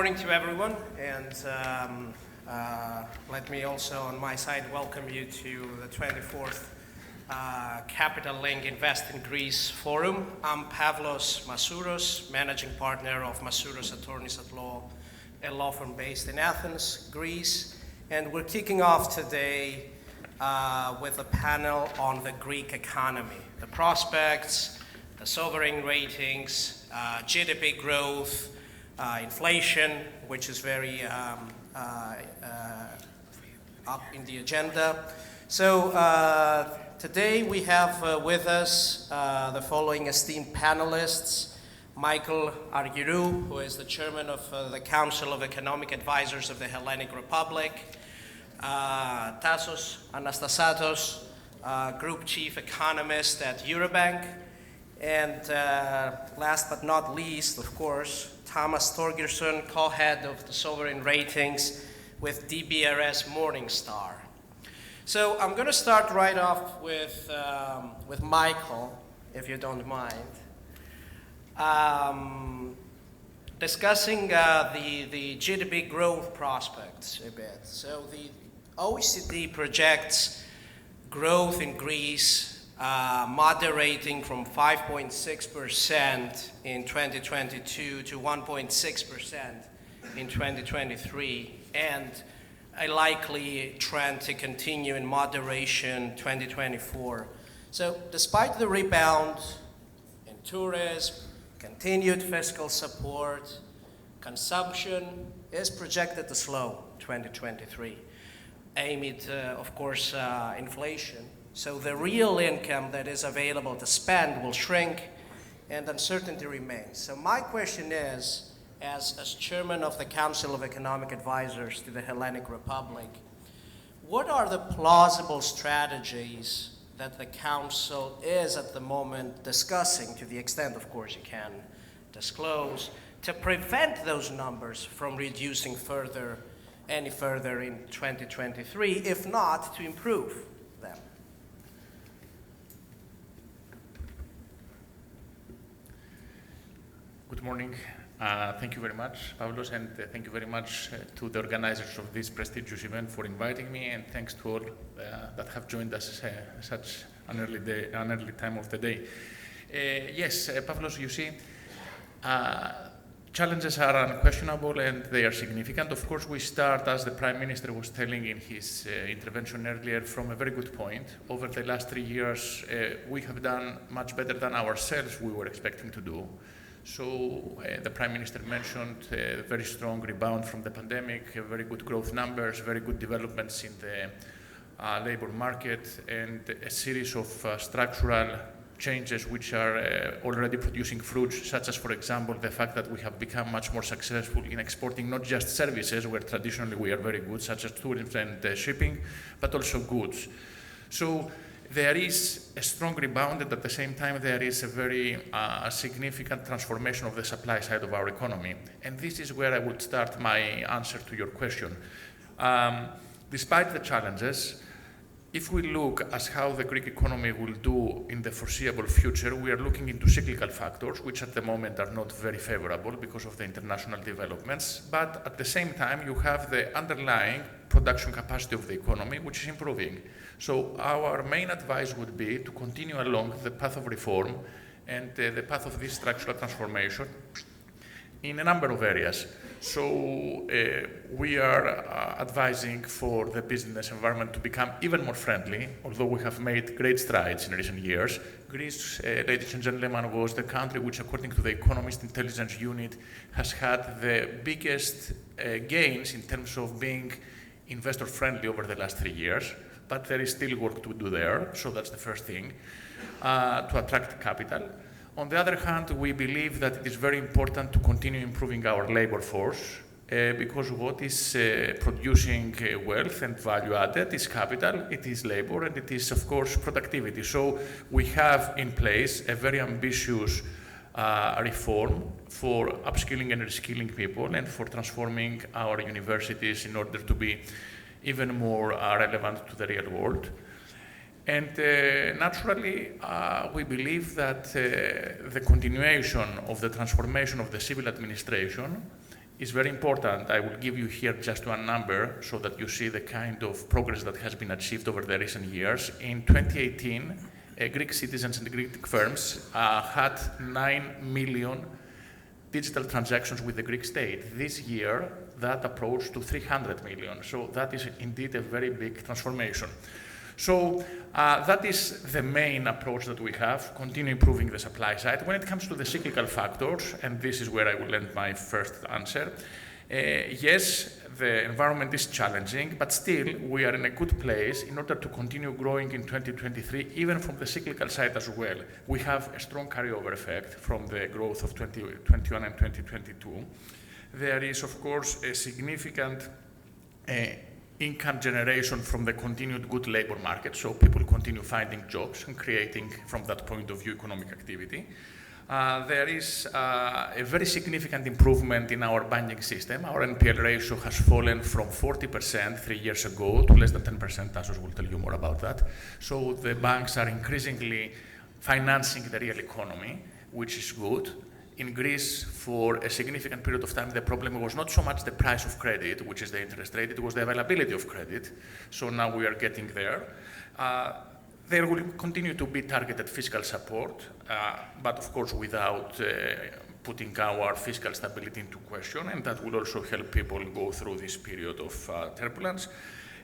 morning to everyone, and let me also on my side welcome you to the 24th Capital Link Invest in Greece Forum. I'm Pavlos Masouros, managing partner of Masouros Attorneys at Law, a law firm based in Athens, Greece, and we're kicking off today with a panel on the Greek economy, the prospects, the sovereign ratings, GDP growth, inflation, which is very up in the agenda. So today we have with us the following esteemed panelists: Michael Arghyrou, who is the chairman of the Council of Economic Advisors of the Hellenic Republic; Tasos, Anastasatos, group chief economist at EUROBANK; and last but not least, of course, Torgerson, co-head of the sovereign ratings with DBRS Morningstar. So I'm going to start right off with Michael, if you don't mind, discussing the GDP growth prospects a bit. So the OECD projects growth in Greece moderating from 5.6% in 2022 to 1.6% in 2023, and a likely trend to continue in moderation 2024. So despite the rebound in tourism, continued fiscal support, consumption is projected to slow 2023, amid, of course, inflation. So the real income that is available to spend will shrink and uncertainty remains. So my question is, as chairman of the Council of Economic Advisors to the Hellenic Republic, what are the plausible strategies that the Council is at the moment discussing, to the extent, of course, you can disclose, to prevent those numbers from reducing any further in 2023, if not to improve them? Good morning. Thank you very much, Pavlos, and thank you very much to the organizers of this prestigious event for inviting me, and thanks to all that have joined us such an early time of the day. Yes, Pavlos, you see, challenges are unquestionable and they are significant. Of course, we start, as the Prime Minister was telling in his intervention earlier, from a very good point. Over the last 3 years, we have done much better than ourselves we were expecting to do. So the Prime Minister mentioned a very strong rebound from the pandemic, very good growth numbers, very good developments in the labor market, and a series of structural changes which are already producing fruits, such as, for example, the fact that we have become much more successful in exporting not just services, where traditionally we are very good, such as tourism and shipping, but also goods. So there is a strong rebound, and at the same time there is a very significant transformation of the supply side of our economy. And this is where I would start my answer to your question. Despite the challenges, if we look at how the Greek economy will do in the foreseeable future, we are looking into cyclical factors, which at the moment are not very favorable because of the international developments. But at the same time, you have the underlying production capacity of the economy, which is improving. So our main advice would be to continue along the path of reform and the path of this structural transformation in a number of areas. So we are advising for the business environment to become even more friendly, although we have made great strides in recent years. Greece, ladies and gentlemen, was the country which, according to the Economist intelligence unit, has had the biggest gains in terms of being investor-friendly over the last 3 years. But there is still work to do there, so that's the first thing, to attract capital. On the other hand, we believe that it is very important to continue improving our labor force, because what is producing wealth and value added is capital, it is labor, and it is, of course, productivity. So we have in place a very ambitious reform for upskilling and reskilling people and for transforming our universities in order to be even more relevant to the real world. And naturally, we believe that the continuation of the transformation of the civil administration is very important. I will give you here just one number so that you see the kind of progress that has been achieved over the recent years. In 2018, Greek citizens and Greek firms had 9 million digital transactions with the Greek state. This year, that approached to 300 million. So that is indeed a very big transformation. So that is the main approach that we have, continue improving the supply side. When it comes to the cyclical factors, and this is where I will end my first answer, yes, the environment is challenging, but still we are in a good place in order to continue growing in 2023, even from the cyclical side as well. We have a strong carryover effect from the growth of 2021 and 2022. There is, of course, a significant income generation from the continued good labor market, so people continue finding jobs and creating, from that point of view, economic activity. There is a very significant improvement in our banking system. Our NPL ratio has fallen from 40% 3 years ago to less than 10%. Tasos will tell you more about that. So the banks are increasingly financing the real economy, which is good. In Greece, for a significant period of time, the problem was not so much the price of credit, which is the interest rate, it was the availability of credit. So now we are getting there. There will continue to be targeted fiscal support, but of course without putting our fiscal stability into question, and that will also help people go through this period of turbulence.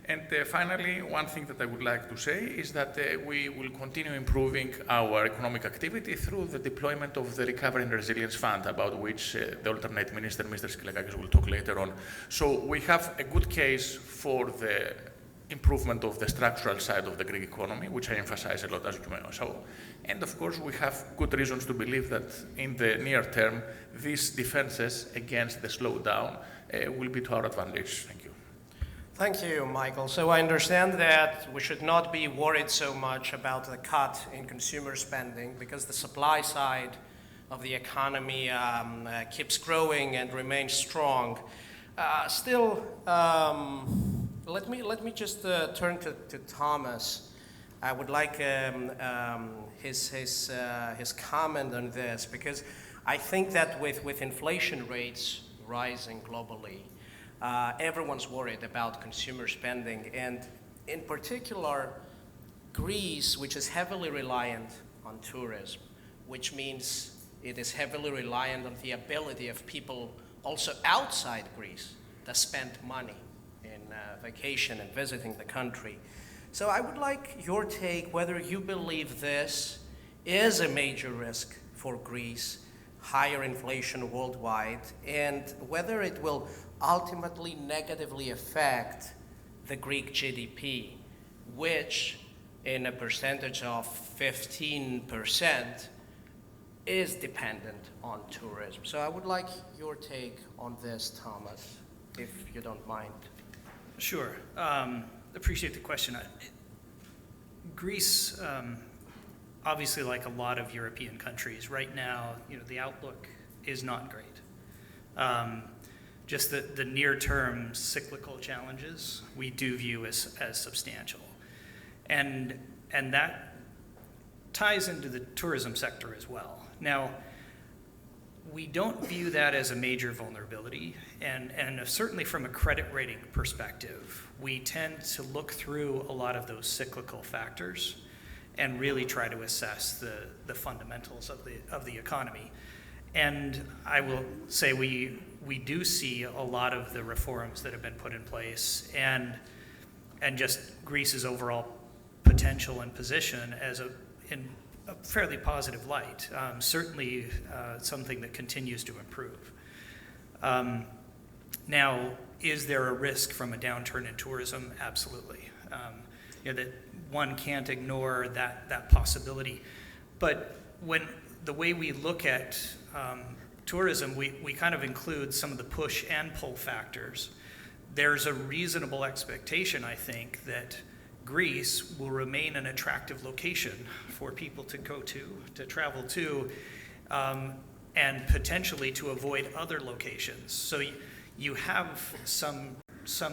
And finally, one thing that I would like to say is that we will continue improving our economic activity through the deployment of the Recovery and Resilience Fund, about which the alternate minister, Mr. Skylakakis, will talk later on. So we have a good case for the improvement of the structural side of the Greek economy, which I emphasize a lot, as you may know. And of course, we have good reasons to believe that in the near term, these defenses against the slowdown will be to our advantage. Thank you. Thank you, Michael. So I understand that we should not be worried so much about the cut in consumer spending because the supply side of the economy keeps growing and remains strong. Still, let me just turn to Thomas. I would like his comment on this because I think that with inflation rates rising globally, everyone's worried about consumer spending, and in particular, Greece, which is heavily reliant on tourism, which means it is heavily reliant on the ability of people also outside Greece to spend money in vacation and visiting the country. So I would like your take whether you believe this is a major risk for Greece, higher inflation worldwide, and whether it will ultimately negatively affect the Greek GDP, which in a percentage of 15% is dependent on tourism. So I would like your take on this, Thomas, if you don't mind. Sure. Appreciate the question. Greece, obviously like a lot of European countries, right now, the outlook is not great. Just the near-term cyclical challenges we do view as substantial. And that ties into the tourism sector as well. Now, we don't view that as a major vulnerability, and certainly from a credit rating perspective, we tend to look through a lot of those cyclical factors and really try to assess the fundamentals of the economy. And I will say we do see a lot of the reforms that have been put in place and just Greece's overall potential and position in a fairly positive light. Certainly something that continues to improve. Now, is there a risk from a downturn in tourism? Absolutely. That one can't ignore that possibility. But when the way we look at tourism, we kind of include some of the push and pull factors. There's a reasonable expectation, I think, that Greece will remain an attractive location for people to go to travel to, and potentially to avoid other locations. So you have some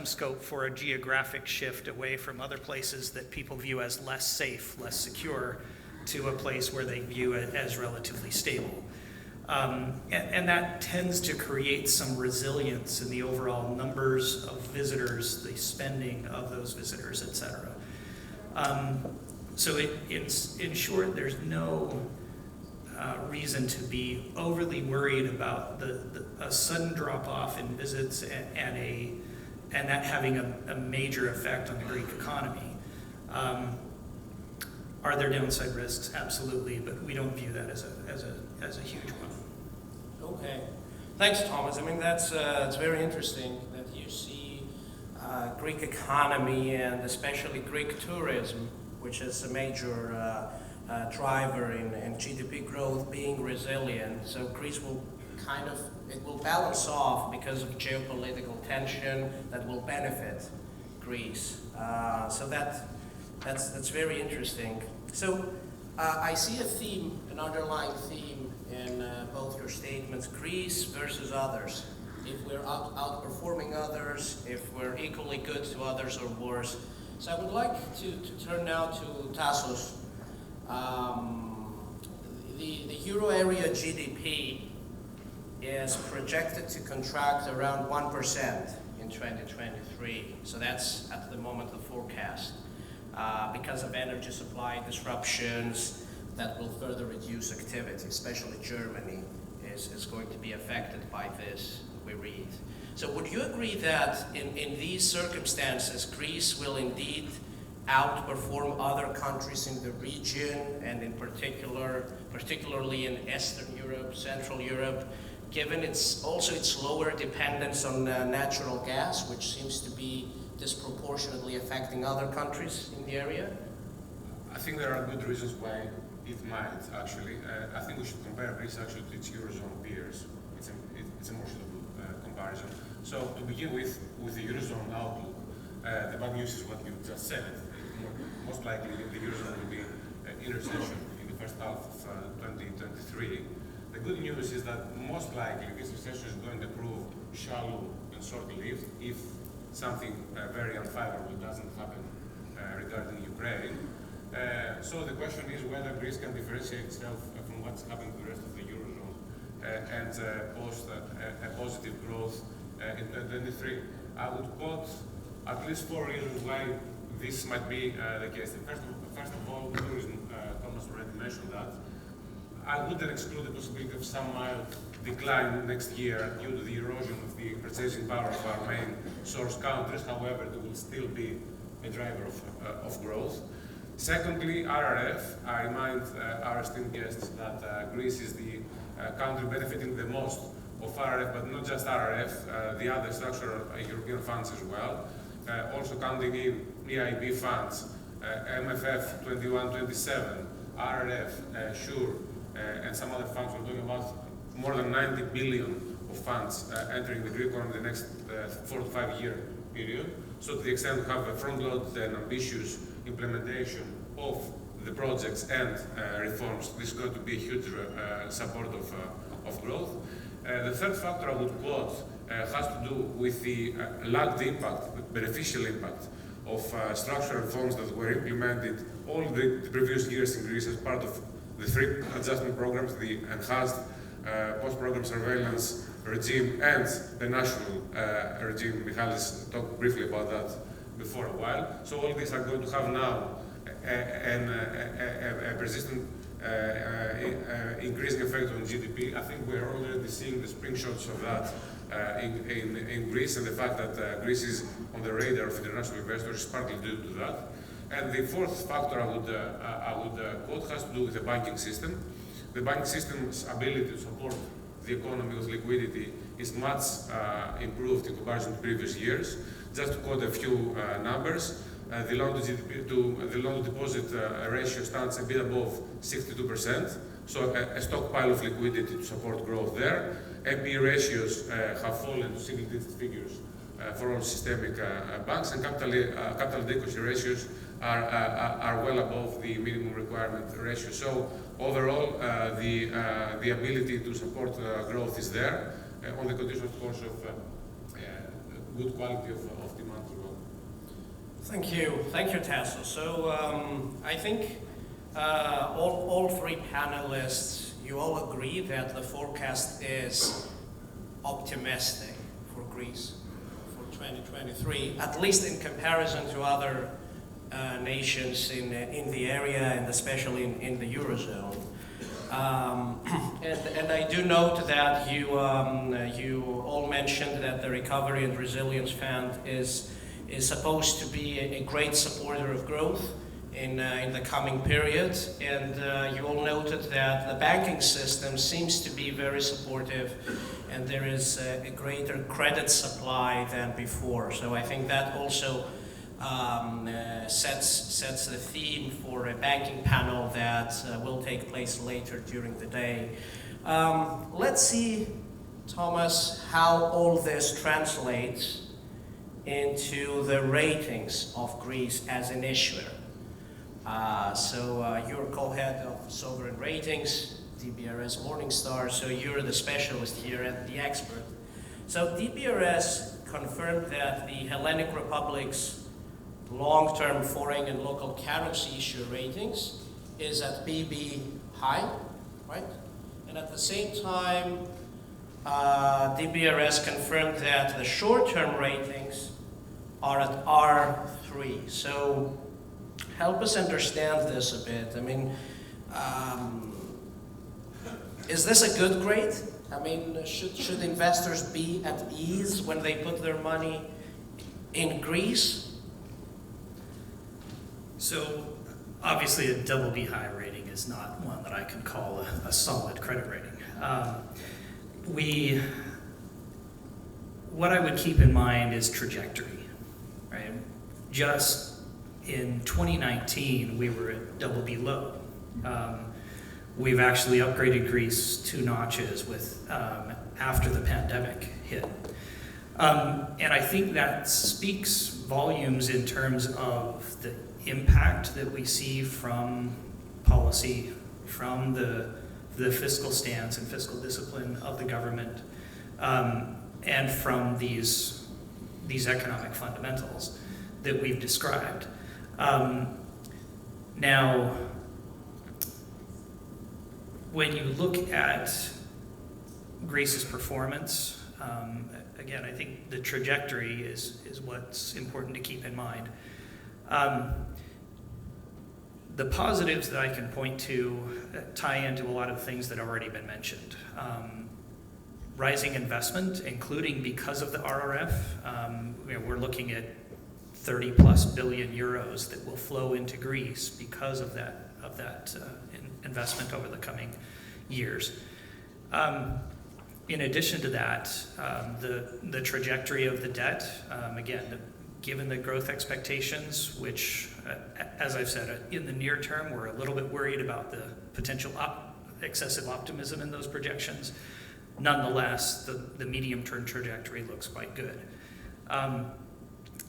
scope for a geographic shift away from other places that people view as less safe, less secure, to a place where they view it as relatively stable. And that tends to create some resilience in the overall numbers of visitors, the spending of those visitors, et cetera. So in short, there's no reason to be overly worried about a sudden drop-off in visits and that having a major effect on the Greek economy. Are there downside risks? Absolutely, but we don't view that as a huge one. Okay, thanks, Thomas. I mean, that's it's very interesting that you see Greek economy and especially Greek tourism, which is a major driver in GDP growth, being resilient. So Greece will it will balance off because of geopolitical tension that will benefit Greece. So that's very interesting. So I see a theme, an underlying theme in both your statements, Greece versus others. If we're outperforming others, if we're equally good to others or worse. So I would like to turn now to Tasos. The euro area GDP is projected to contract around 1% in 2023. So that's at the moment the forecast. Because of energy supply disruptions that will further reduce activity, especially Germany is going to be affected by this, we read. So would you agree that in these circumstances, Greece will indeed outperform other countries in the region, and in particularly in Eastern Europe, Central Europe, given its lower dependence on natural gas, which seems to be disproportionately affecting other countries in the area? I think there are good reasons why it might, actually. I think we should compare Greece actually to its Eurozone peers. It's a more suitable comparison. So to begin with the Eurozone outlook, the bad news is what you just said. Most likely the Eurozone will be in recession in the first half of 2023. The good news is that most likely this recession is going to prove shallow and short-lived if something very unfavorable doesn't happen regarding Ukraine. So the question is whether Greece can differentiate itself from what's happening to the rest of the Eurozone and post a positive growth in 2023. I would quote at least 4 reasons why this might be the case. First of all, tourism, Thomas already mentioned that. I wouldn't exclude the possibility of some mild decline next year due to the erosion of the purchasing power of our main source countries. However, it will still be a driver of growth. Secondly, RRF. I remind our esteemed guests that Greece is the country benefiting the most of RRF, but not just RRF, the other structural European funds as well. Also counting in EIB funds, MFF 21-27, RRF, SURE, and some other funds. We're talking about more than 90 billion of funds entering the Greek economy in the next 4 to 5 year period. So to the extent we have a front-loaded and ambitious implementation of the projects and reforms, this is going to be a huge support of growth. The third factor I would quote has to do with the lagged impact, the beneficial impact of structural reforms that were implemented all the previous years in Greece as part of the 3 adjustment programs, the enhanced post-program surveillance regime and the national regime. Michalis talked briefly about that before a while. So all these are going to have now a persistent increasing effect on GDP. I think we're already seeing the screenshots of that in Greece, and the fact that Greece is on the radar of international investors is partly due to that. And the fourth factor I would quote has to do with the banking system. The banking system's ability to support the economy with liquidity is much improved in comparison to previous years. Just to quote a few numbers, the loan to deposit ratio stands a bit above 62%, so a stockpile of liquidity to support growth there. NPE ratios have fallen to single-digit figures for all systemic banks, and capital adequacy ratios are well above the minimum requirement ratio. So overall, the ability to support growth is there, on the condition, of course, of good quality of demand as well. Thank you, Tasos. So I think all 3 panelists, you all agree that the forecast is optimistic for Greece for 2023, at least in comparison to other nations in the area and especially in the Eurozone. And I do note that you all mentioned that the Recovery and Resilience Fund is supposed to be a great supporter of growth in the coming period, and you all noted that the banking system seems to be very supportive, and there is a greater credit supply than before. So I think that also sets the theme for a banking panel that will take place later during the day. Let's see, Thomas, how all this translates into the ratings of Greece as an issuer. So you're co-head of Sovereign Ratings, DBRS Morningstar, so you're the specialist here and the expert. So DBRS confirmed that the Hellenic Republic's long-term foreign and local currency issue ratings is at BB high, right? And at the same time, DBRS confirmed that the short-term ratings are at R3. So help us understand this a bit. I mean, is this a good grade? I mean, should investors be at ease when they put their money in Greece? So obviously a BB high rating is not one that I can call a solid credit rating. What I would keep in mind is trajectory, right? Just in 2019, we were at BB low. We've actually upgraded Greece 2 notches after the pandemic hit. And I think that speaks volumes in terms of the impact that we see from policy, from the fiscal stance and fiscal discipline of the government, and from these economic fundamentals that we've described. Now, when you look at Greece's performance, again, I think the trajectory is what's important to keep in mind. The positives that I can point to tie into a lot of things that have already been mentioned. Rising investment, including because of the RRF. We're looking at 30+ billion euros that will flow into Greece because of that investment over the coming years. In addition to that, the trajectory of the debt, again, given the growth expectations, which, as I've said, in the near term, we're a little bit worried about the potential excessive optimism in those projections. Nonetheless, the medium-term trajectory looks quite good.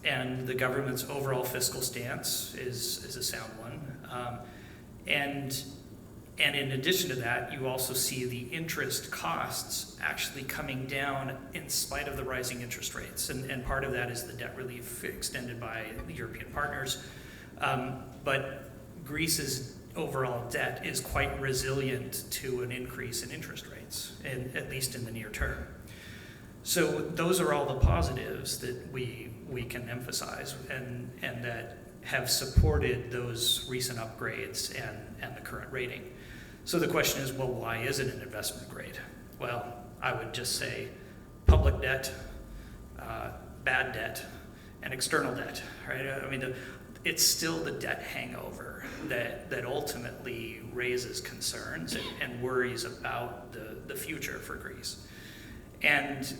And the government's overall fiscal stance is a sound one. And in addition to that, you also see the interest costs actually coming down in spite of the rising interest rates. And part of that is the debt relief extended by the European partners. But Greece's overall debt is quite resilient to an increase in interest rates, at least in the near term. So those are all the positives that we can emphasize and that have supported those recent upgrades and the current rating. So the question is, well, why is it an investment grade? Well, I would just say public debt, bad debt, and external debt, right? I mean, it's still the debt hangover that ultimately raises concerns and worries about the future for Greece. And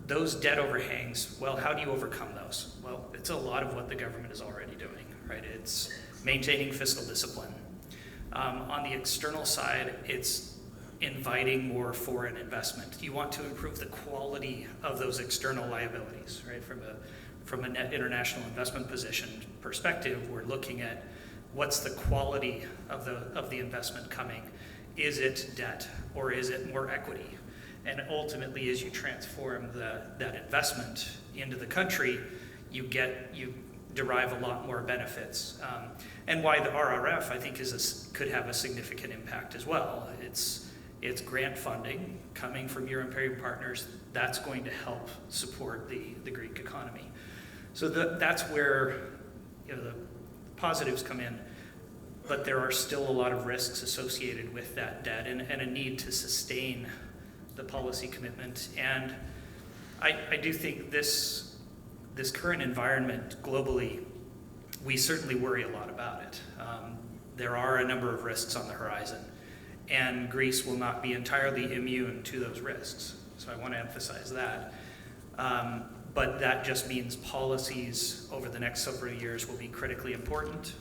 those debt overhangs, well, how do you overcome those? Well, it's a lot of what the government is already doing, right? It's maintaining fiscal discipline. On the external side, it's inviting more foreign investment. You want to improve the quality of those external liabilities, right? From a net international investment position perspective, we're looking at what's the quality of the investment coming. Is it debt or is it more equity? And ultimately, as you transform that investment into the country, you derive a lot more benefits. And why the RRF, I think, could have a significant impact as well. It's grant funding coming from European partners that's going to help support the Greek economy. So that's where the positives come in, but there are still a lot of risks associated with that debt and a need to sustain the policy commitment. And I do think this current environment globally, we certainly worry a lot about it. There are a number of risks on the horizon, and Greece will not be entirely immune to those risks. So I want to emphasize that. But that just means policies over the next several years will be critically important,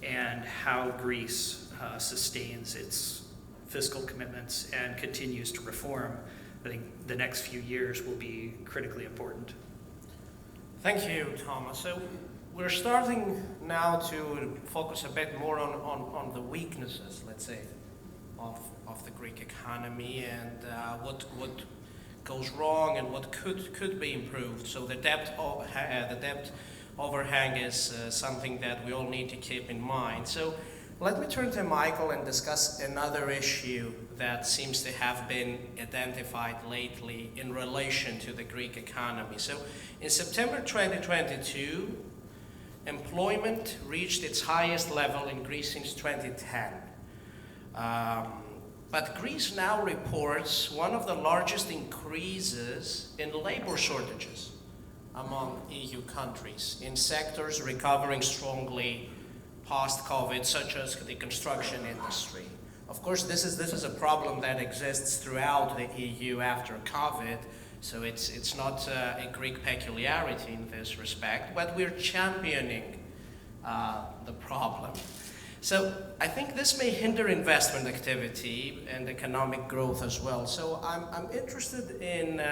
and how Greece sustains its fiscal commitments and continues to reform, I think the next few years will be critically important. Thank you, Thomas. So we're starting now to focus a bit more on the weaknesses, let's say, of the Greek economy and what goes wrong and what could be improved. So the debt overhang is something that we all need to keep in mind. So let me turn to Michael and discuss another issue that seems to have been identified lately in relation to the Greek economy. So in September 2022, employment reached its highest level in Greece since 2010. But Greece now reports one of the largest increases in labor shortages among EU countries in sectors recovering strongly post-COVID, such as the construction industry. Of course, this is a problem that exists throughout the EU after COVID, so it's not a Greek peculiarity in this respect, but we're championing the problem. So I think this may hinder investment activity and economic growth as well. So I'm interested in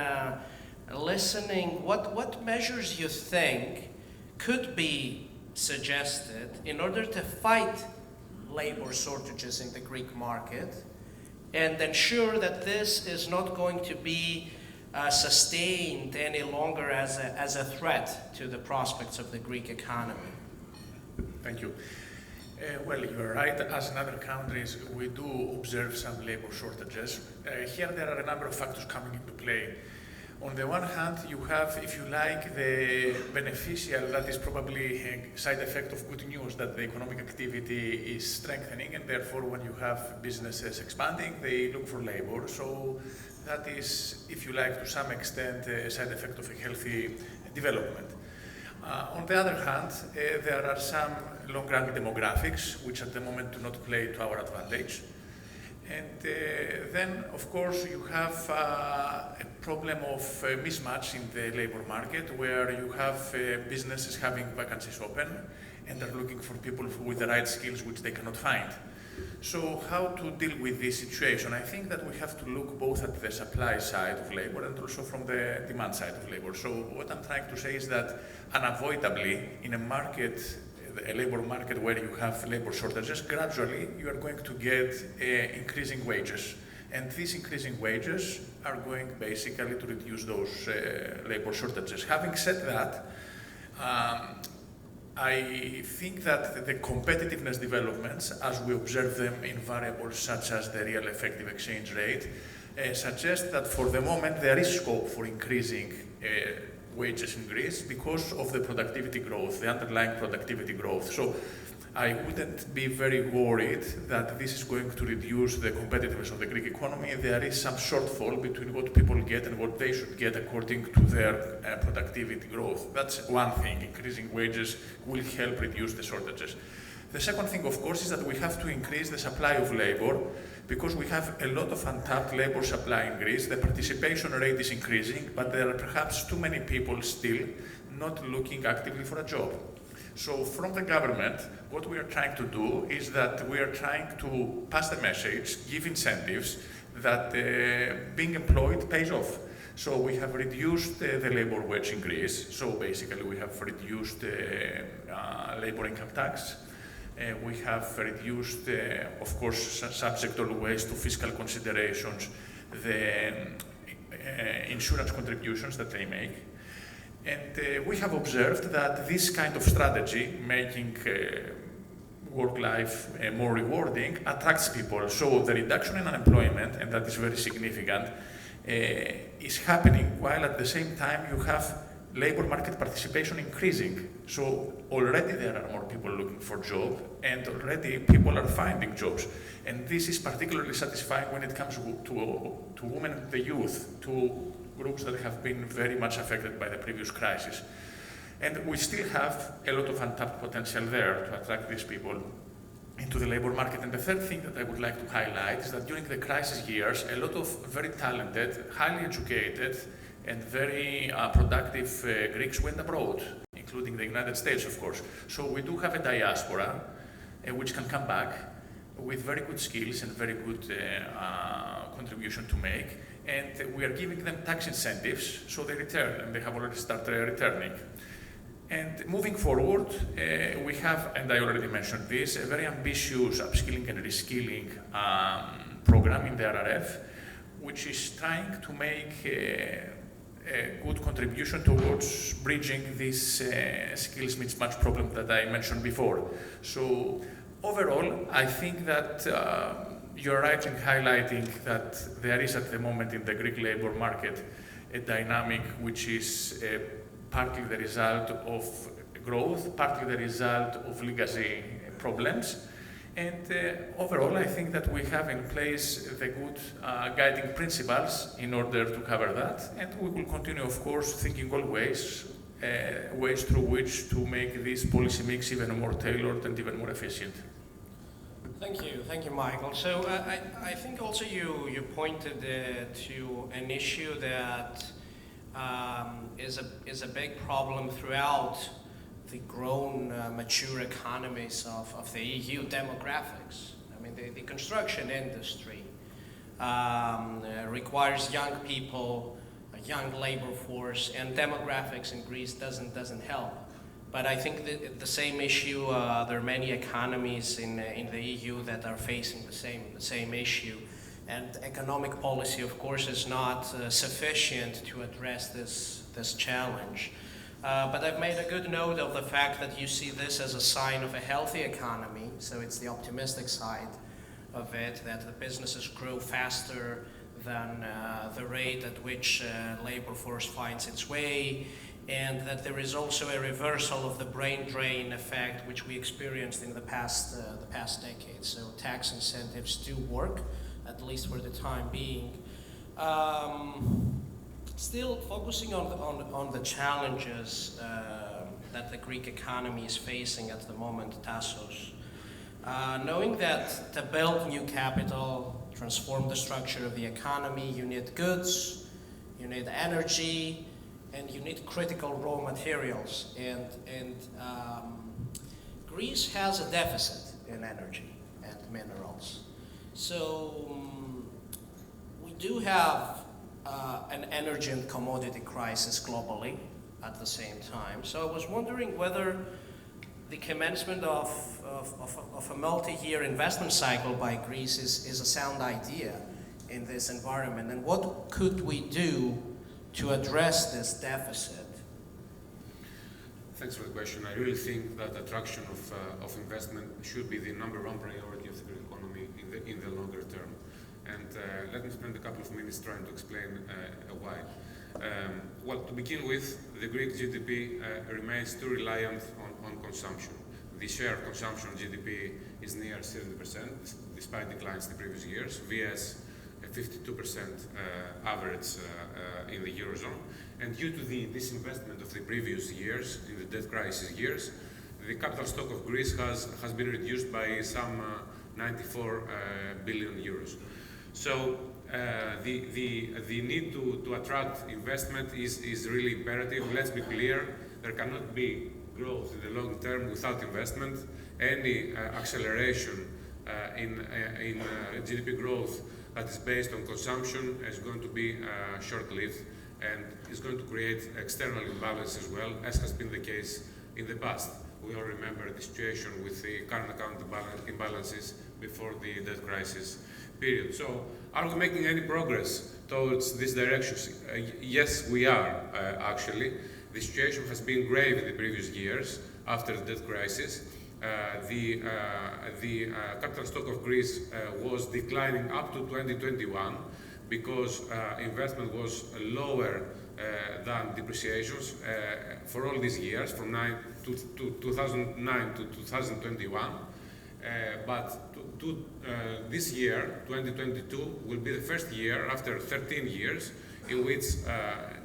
listening what measures you think could be suggested in order to fight labor shortages in the Greek market and ensure that this is not going to be sustained any longer as a threat to the prospects of the Greek economy. Thank you. Well, you're right. As in other countries, we do observe some labor shortages. Here there are a number of factors coming into play. On the one hand, you have, if you like, the beneficial, that is probably a side effect of good news, that the economic activity is strengthening, and therefore when you have businesses expanding, they look for labor. So that is, if you like, to some extent, a side effect of a healthy development. On the other hand, there are some long-run demographics, which at the moment do not play to our advantage. And then, of course, you have a problem of mismatch in the labor market, where you have businesses having vacancies open and are looking for people with the right skills which they cannot find. So how to deal with this situation? I think that we have to look both at the supply side of labor and also from the demand side of labor. So what I'm trying to say is that unavoidably, in a labor market where you have labor shortages, gradually you are going to get increasing wages. And these increasing wages are going basically to reduce those labor shortages. Having said that, I think that the competitiveness developments, as we observe them in variables such as the real effective exchange rate, suggest that for the moment there is scope for increasing wages in Greece because of the productivity growth, the underlying productivity growth. So I wouldn't be very worried that this is going to reduce the competitiveness of the Greek economy. There is some shortfall between what people get and what they should get according to their productivity growth. That's one thing. Increasing wages will help reduce the shortages. The second thing, of course, is that we have to increase the supply of labor because we have a lot of untapped labor supply in Greece. The participation rate is increasing, but there are perhaps too many people still not looking actively for a job. So from the government, what we are trying to do is that we are trying to pass the message, give incentives, that being employed pays off. So we have reduced the labor wage in Greece. So basically we have reduced labor income tax. We have reduced, of course, subject always to fiscal considerations, the insurance contributions that they make. And we have observed that this kind of strategy, making work-life more rewarding, attracts people. So the reduction in unemployment, and that is very significant, is happening while at the same time you have labor market participation increasing. So already there are more people looking for jobs, and already people are finding jobs. And this is particularly satisfying when it comes to women and the youth, two groups that have been very much affected by the previous crisis. And we still have a lot of untapped potential there to attract these people into the labor market. And the third thing that I would like to highlight is that during the crisis years, a lot of very talented, highly educated, and very productive Greeks went abroad, including the United States, of course. So we do have a diaspora which can come back with very good skills and very good contribution to make. And we are giving them tax incentives, so they return, and they have already started returning. And moving forward, we have, and I already mentioned this, a very ambitious upskilling and reskilling program in the RRF, which is trying to make a good contribution towards bridging this skills mismatch problem that I mentioned before. So overall, I think that you're right in highlighting that there is at the moment in the Greek labor market a dynamic which is partly the result of growth, partly the result of legacy problems. And overall, I think that we have in place the good guiding principles in order to cover that. And we will continue, of course, thinking always ways through which to make this policy mix even more tailored and even more efficient. Thank you, Michael. So I think also you pointed to an issue that is a big problem throughout the grown, mature economies of the EU demographics. I mean, the construction industry requires young people, a young labor force, and demographics in Greece doesn't help. But I think the same issue, there are many economies in the EU that are facing the same issue. And economic policy, of course, is not sufficient to address this challenge. But I've made a good note of the fact that you see this as a sign of a healthy economy. So it's the optimistic side of it, that the businesses grow faster than the rate at which labor force finds its way, and that there is also a reversal of the brain drain effect which we experienced in the past decade. So tax incentives do work, at least for the time being. Still focusing on the challenges that the Greek economy is facing at the moment, Tasos. Knowing that to build new capital, transform the structure of the economy, you need goods, you need energy, and you need critical raw materials. And Greece has a deficit in energy and minerals. So we do have an energy and commodity crisis globally at the same time. So I was wondering whether the commencement of a multi-year investment cycle by Greece is a sound idea in this environment, and what could we do to address this deficit? Thanks for the question. I really think that attraction of investment should be the number one priority of the Greek economy in the longer term. And let me spend a couple of minutes trying to explain why. Well, to begin with, the Greek GDP remains too reliant on consumption. The share of consumption on GDP is near 70%, despite declines in the previous years, vs. a 52% average in the Eurozone. And due to the disinvestment of the previous years, in the debt crisis years, the capital stock of Greece has been reduced by some 94 billion euros. So the need to attract investment is really imperative. Let's be clear, there cannot be growth in the long term without investment. Any acceleration in GDP growth that is based on consumption is going to be short-lived and is going to create external imbalance as well, as has been the case in the past. We all remember the situation with the current account imbalances before the debt crisis period. So, are we making any progress towards this direction? Yes, we are actually. The situation has been grave in the previous years after the debt crisis. The capital stock of Greece was declining up to 2021 because investment was lower than depreciations for all these years, from 2009 to 2021. But this year, 2022, will be the first year after 13 years in which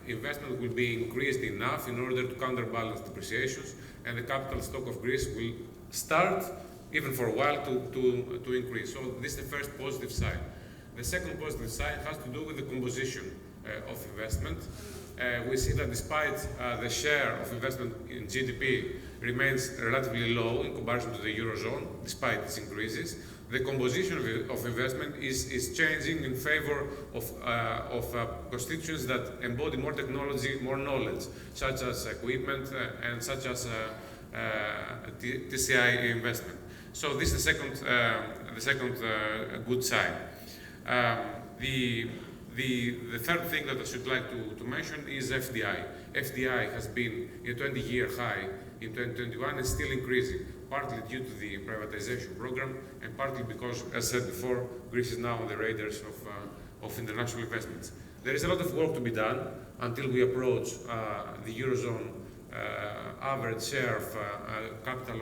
investment will be increased enough in order to counterbalance depreciations, and the capital stock of Greece will start, even for a while, to increase. So this is the first positive sign. The second positive sign has to do with the composition of investment. We see that despite the share of investment in GDP remains relatively low in comparison to the Eurozone, despite its increases, the composition of investment is changing in favor of constituents that embody more technology, more knowledge, such as equipment and such as TCI investment. So this is the second good sign. The third thing that I should like to mention is FDI. FDI has been a 20-year high in 2021 and still increasing, partly due to the privatization program and partly because, as said before, Greece is now on the radars of international investments. There is a lot of work to be done until we approach the Eurozone average share of capital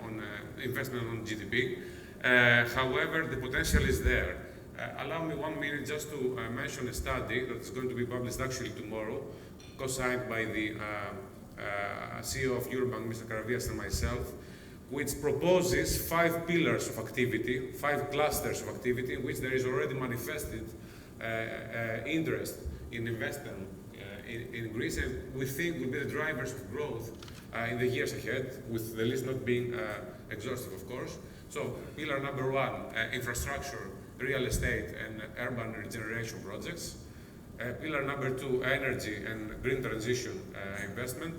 on investment on GDP. However, the potential is there. Allow me 1 minute just to mention a study that is going to be published actually tomorrow, co-signed by the CEO of EUROBANK, Mr. Karavias, and myself, which proposes 5 pillars of activity, 5 clusters of activity, in which there is already manifested interest in investment in Greece, and we think will be the drivers of growth in the years ahead, with the list not being exhaustive, of course. So, pillar number 1, infrastructure, real estate and urban regeneration projects. Pillar number 2, energy and green transition investment.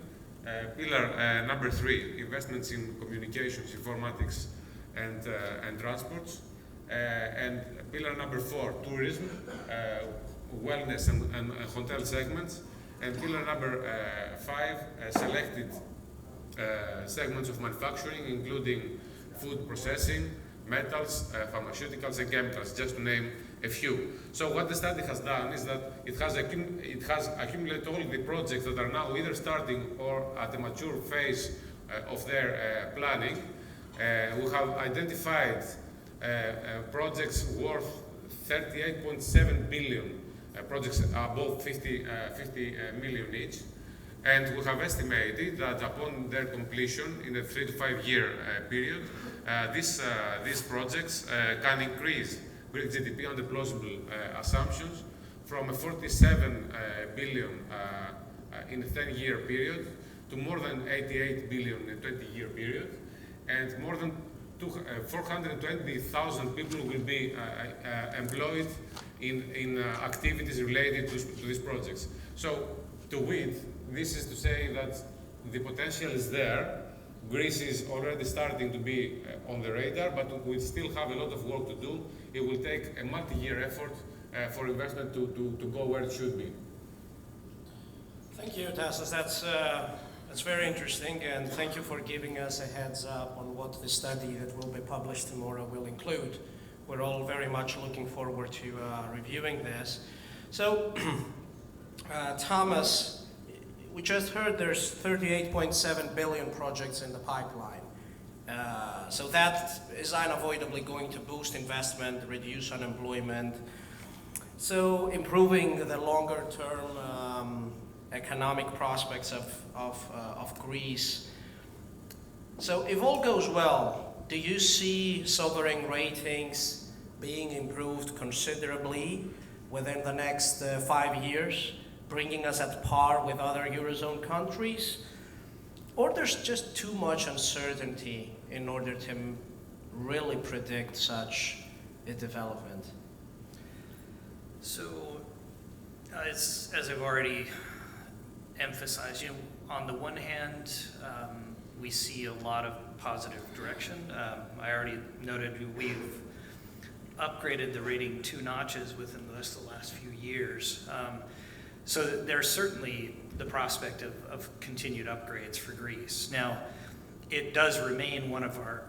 Pillar number 3, investments in communications, informatics and transports. And pillar number 4, tourism, wellness and hotel segments. And pillar number 5, selected segments of manufacturing, including food processing, metals, pharmaceuticals and chemicals, just to name a few. So what the study has done is that it has accumulated all the projects that are now either starting or at a mature phase of their planning. We have identified projects worth 38.7 billion, projects above 50 million each. And we have estimated that upon their completion in a 3 to 5 year period, these projects can increase Greek GDP under plausible assumptions from a 47 billion in a 10-year period to more than 88 billion in a 20-year period, and more than 420,000 people will be employed in activities related to these projects. So, to wit, this is to say that the potential is there. Greece is already starting to be on the radar, but we still have a lot of work to do. It will take a multi-year effort for investment to go where it should be. Thank you, Tasos. That's very interesting, and thank you for giving us a heads up on what the study that will be published tomorrow will include. We're all very much looking forward to reviewing this. So, Thomas, we just heard there's 38.7 billion projects in the pipeline. So that is unavoidably going to boost investment, reduce unemployment, so improving the longer term economic prospects of Greece. So if all goes well, do you see sovereign ratings being improved considerably within the next 5 years, bringing us at par with other Eurozone countries? Or there's just too much uncertainty in order to really predict such a development? So, as I've already emphasized, on the one hand, we see a lot of positive direction. I already noted we've upgraded the rating 2 notches within just the last few years. So there's certainly the prospect of continued upgrades for Greece. Now, it does remain one of our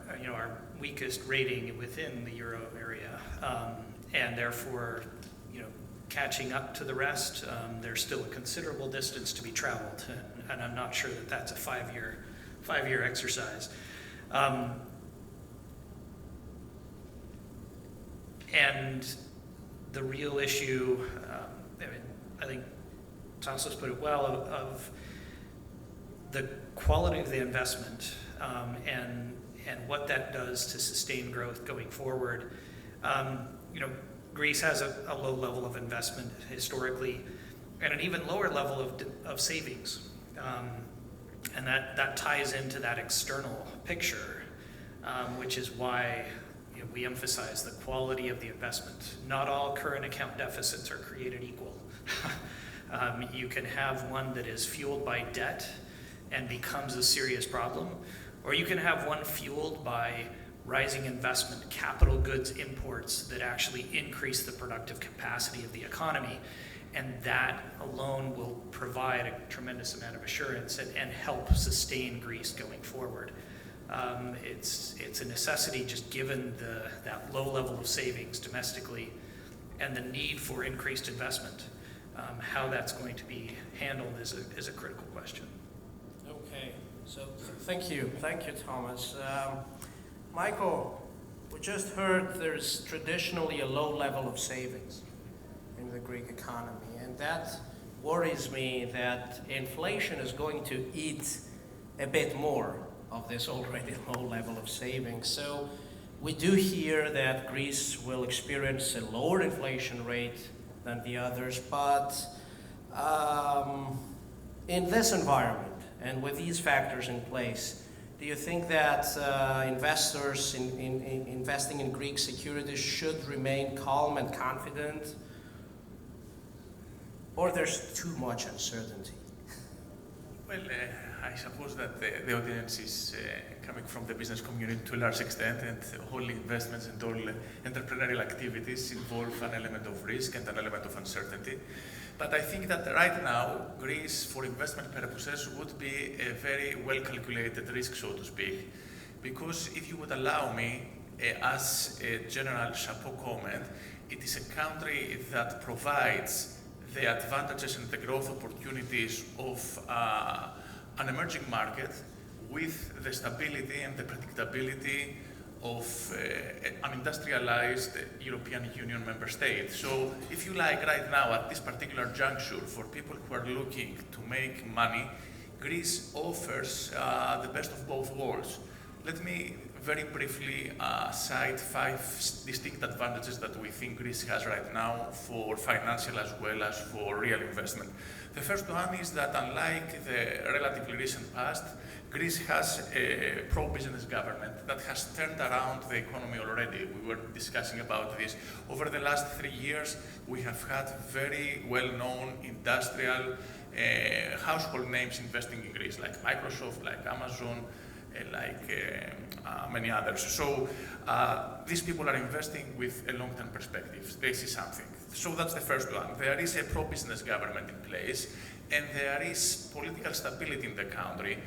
weakest rating within the euro area, and therefore, catching up to the rest, there's still a considerable distance to be traveled, and I'm not sure that that's a five-year exercise. And the real issue, I think Tasos put it well, of the quality of the investment and what that does to sustain growth going forward. Greece has a low level of investment historically, and an even lower level of savings, and that ties into that external picture, which is why we emphasize the quality of the investment. Not all current account deficits are created equal. You can have one that is fueled by debt and becomes a serious problem, or you can have one fueled by rising investment, capital goods imports that actually increase the productive capacity of the economy, and that alone will provide a tremendous amount of assurance and help sustain Greece going forward. It's a necessity just given that low level of savings domestically and the need for increased investment. How that's going to be handled is a critical question. Okay, so thank you, Thomas. Michael, we just heard there's traditionally a low level of savings in the Greek economy, and that worries me that inflation is going to eat a bit more of this already low level of savings. So we do hear that Greece will experience a lower inflation rate than the others, but in this environment and with these factors in place, do you think that investors investing in Greek securities should remain calm and confident, or there's too much uncertainty? Well, I suppose that the audience is coming from the business community to a large extent, and all investments and all entrepreneurial activities involve an element of risk and an element of uncertainty. But I think that right now, Greece, for investment purposes, would be a very well-calculated risk, so to speak. Because if you would allow me, as a general chapeau comment, it is a country that provides the advantages and the growth opportunities of an emerging market with the stability and the predictability of an industrialized European Union member state. So if you like, right now at this particular juncture, for people who are looking to make money, Greece offers the best of both worlds. Let me very briefly cite 5 distinct advantages that we think Greece has right now for financial as well as for real investment. The first one is that unlike the relatively recent past, Greece has a pro-business government that has turned around the economy already. We were discussing about this. Over the last 3 years, we have had very well-known industrial household names investing in Greece, like Microsoft, like Amazon, like many others. So these people are investing with a long-term perspective. They see something. So that's the first one. There is a pro-business government in place, and there is political stability in the country.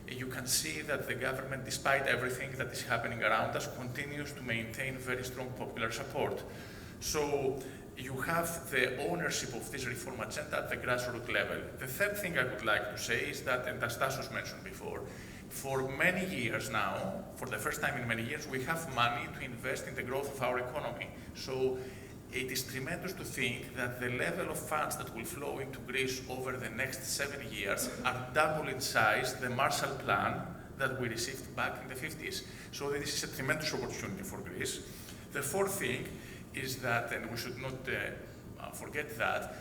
You can see that the government, despite everything that is happening around us, continues to maintain very strong popular support. So you have the ownership of this reform agenda at the grassroots level. The third thing I would like to say is that, and as Tasos mentioned before, for many years now, for the first time in many years, we have money to invest in the growth of our economy. So it is tremendous to think that the level of funds that will flow into Greece over the next 7 years are double in size the Marshall Plan that we received back in the 50s. So this is a tremendous opportunity for Greece. The fourth thing is that, and we should not forget that,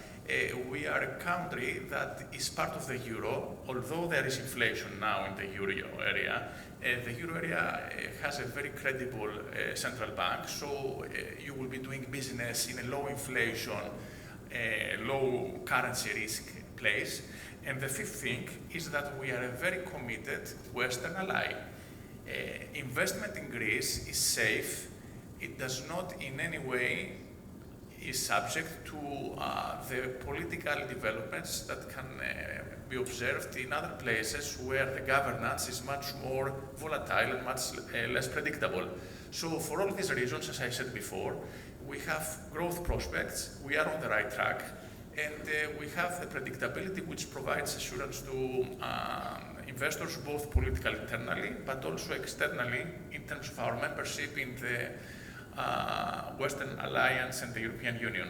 we are a country that is part of the euro, although there is inflation now in the euro area. The euro area has a very credible central bank, so you will be doing business in a low inflation, low currency risk place. And the fifth thing is that we are a very committed Western ally. Investment in Greece is safe. It does not in any way is subject to the political developments that can be observed in other places where the governance is much more volatile and much less predictable. So for all these reasons, as I said before, we have growth prospects, we are on the right track, and we have the predictability which provides assurance to investors, both politically internally, but also externally in terms of our membership in the Western Alliance and the European Union.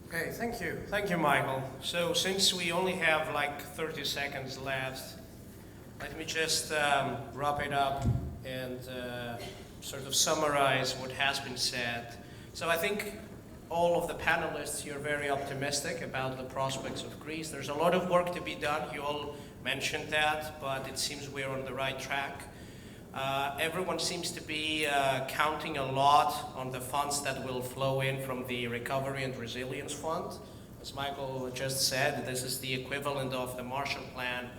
Okay, thank you. Thank you, Michael. So since we only have like 30 seconds left, let me just wrap it up and sort of summarize what has been said. So I think all of the panelists here are very optimistic about the prospects of Greece. There's a lot of work to be done. You all mentioned that, but it seems we're on the right track. Everyone seems to be counting a lot on the funds that will flow in from the Recovery and Resilience Fund. As Michael just said, this is the equivalent of the Marshall Plan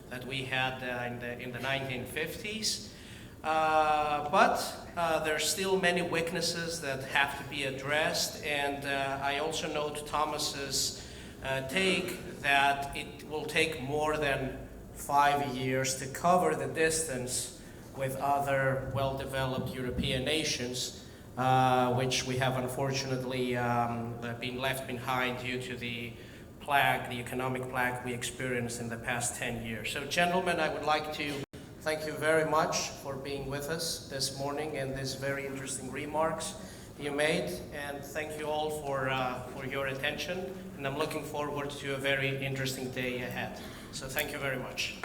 that we had in the 1950s. But there's still many weaknesses that have to be addressed, and I also note Thomas's take that it will take more than 5 years to cover the distance with other well-developed European nations, which we have unfortunately been left behind due to the plague, the economic plague we experienced in the past 10 years. So gentlemen, I would like to thank you very much for being with us this morning and these very interesting remarks you made, and thank you all for your attention, and I'm looking forward to a very interesting day ahead. So thank you very much.